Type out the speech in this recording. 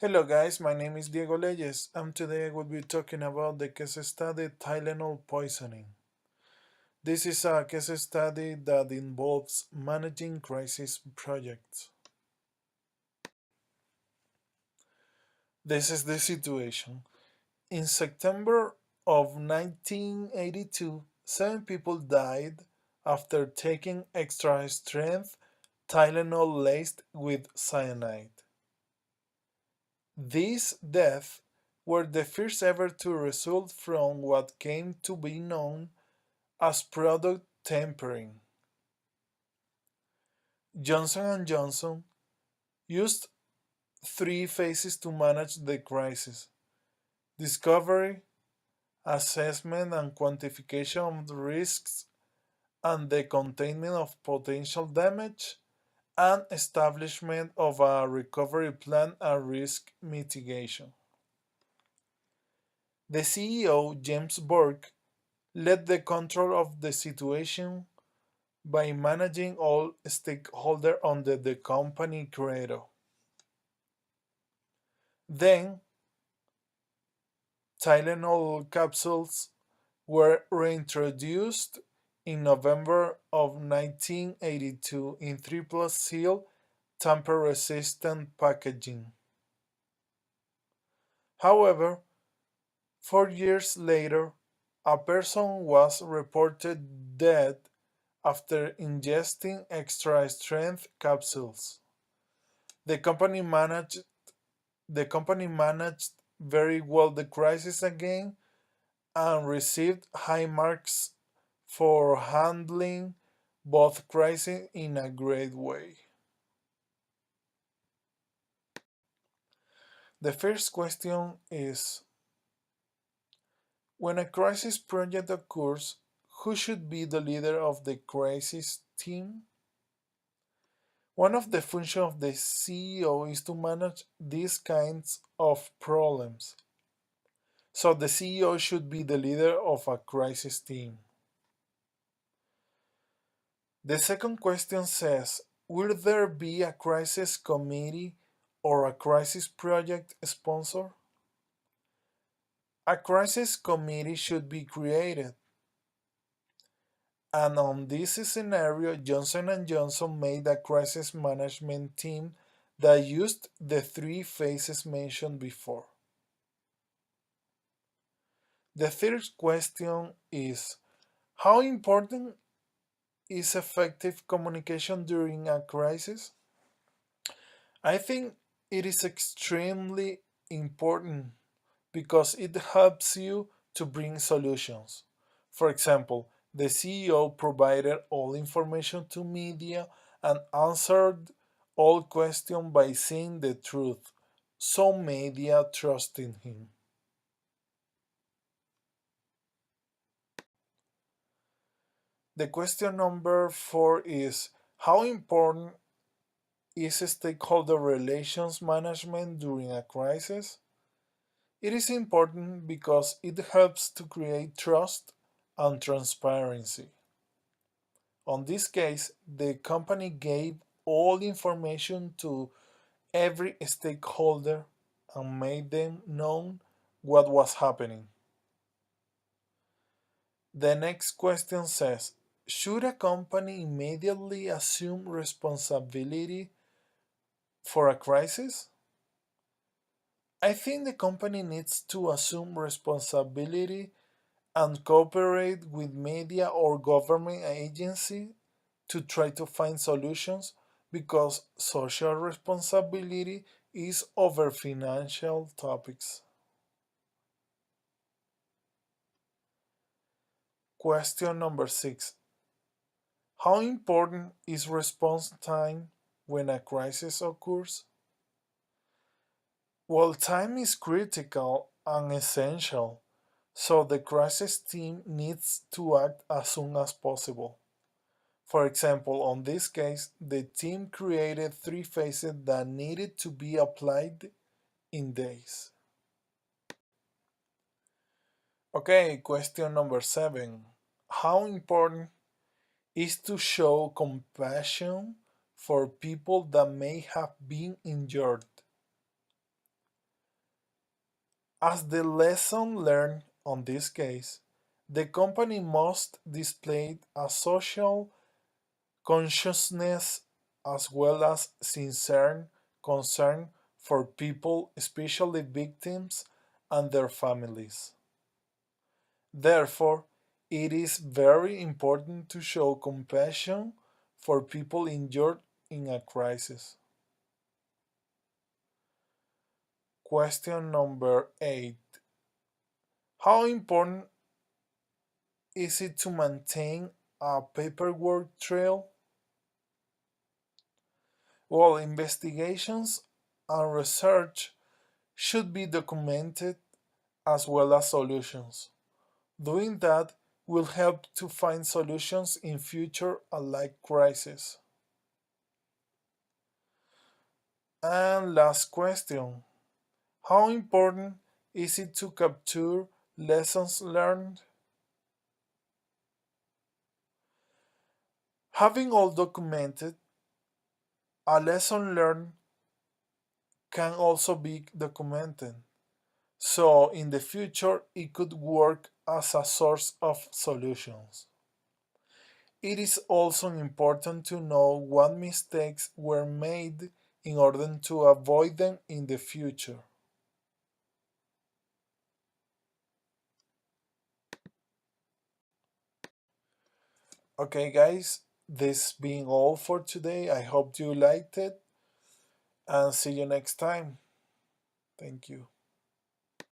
Hello guys, my name is Diego Leyes and today I will be talking about the case study Tylenol poisoning. This is a case study that involves managing crisis projects. This is the situation. In September of 1982, 7 people died after taking extra strength Tylenol laced with cyanide. These deaths were the first ever to result from what came to be known as product tampering. Johnson and Johnson used three phases to manage the crisis: discovery, assessment and quantification of the risks, and the containment of potential damage, and establishment of a recovery plan and risk mitigation. The CEO, James Burke, led the control of the situation by managing all stakeholders under the company credo. Then, Tylenol capsules were reintroduced in November of 1982 in 3-plus seal tamper-resistant packaging. However, 4 years later, a person was reported dead after ingesting extra-strength capsules. The company managed the company managed very well the crisis again and received high marks for handling both crises in a great way. The first question is, when a crisis project occurs, who should be the leader of the crisis team? One of the functions of the CEO is to manage these kinds of problems. So the CEO should be the leader of a crisis team. The second question says, will there be a crisis committee or a crisis project sponsor? A crisis committee should be created. And on this scenario, Johnson and Johnson made a crisis management team that used the three phases mentioned before. The third question is, how important is effective communication during a crisis? I think it is extremely important because it helps you to bring solutions. For example, the CEO provided all information to media and answered all questions by saying the truth, so media trusted him. The question number 4 is, how important is stakeholder relations management during a crisis? It is important because it helps to create trust and transparency. On this case, the company gave all information to every stakeholder and made them know what was happening. The next question says, should a company immediately assume responsibility for a crisis? I think the company needs to assume responsibility and cooperate with media or government agency to try to find solutions because social responsibility is over financial topics. Question number 6. How important is response time when a crisis occurs? Well, time is critical and essential, so the crisis team needs to act as soon as possible. For example, on this case, the team created three phases that needed to be applied in days. Okay, question number 7. How important is to show compassion for people that may have been injured? As the lesson learned on this case, the company must display a social consciousness as well as sincere concern for people, especially victims and their families. Therefore, it is very important to show compassion for people injured in a crisis. Question number 8. How important is it to maintain a paperwork trail? Well, investigations and research should be documented as well as solutions. Doing that will help to find solutions in future alike crises. And last question. How important is it to capture lessons learned? Having all documented, a lesson learned can also be documented. So in the future, it could work as a source of solutions. It is also important to know what mistakes were made in order to avoid them in the future. Okay, guys, this being all for today. I hope you liked it and see you next time. Thank you.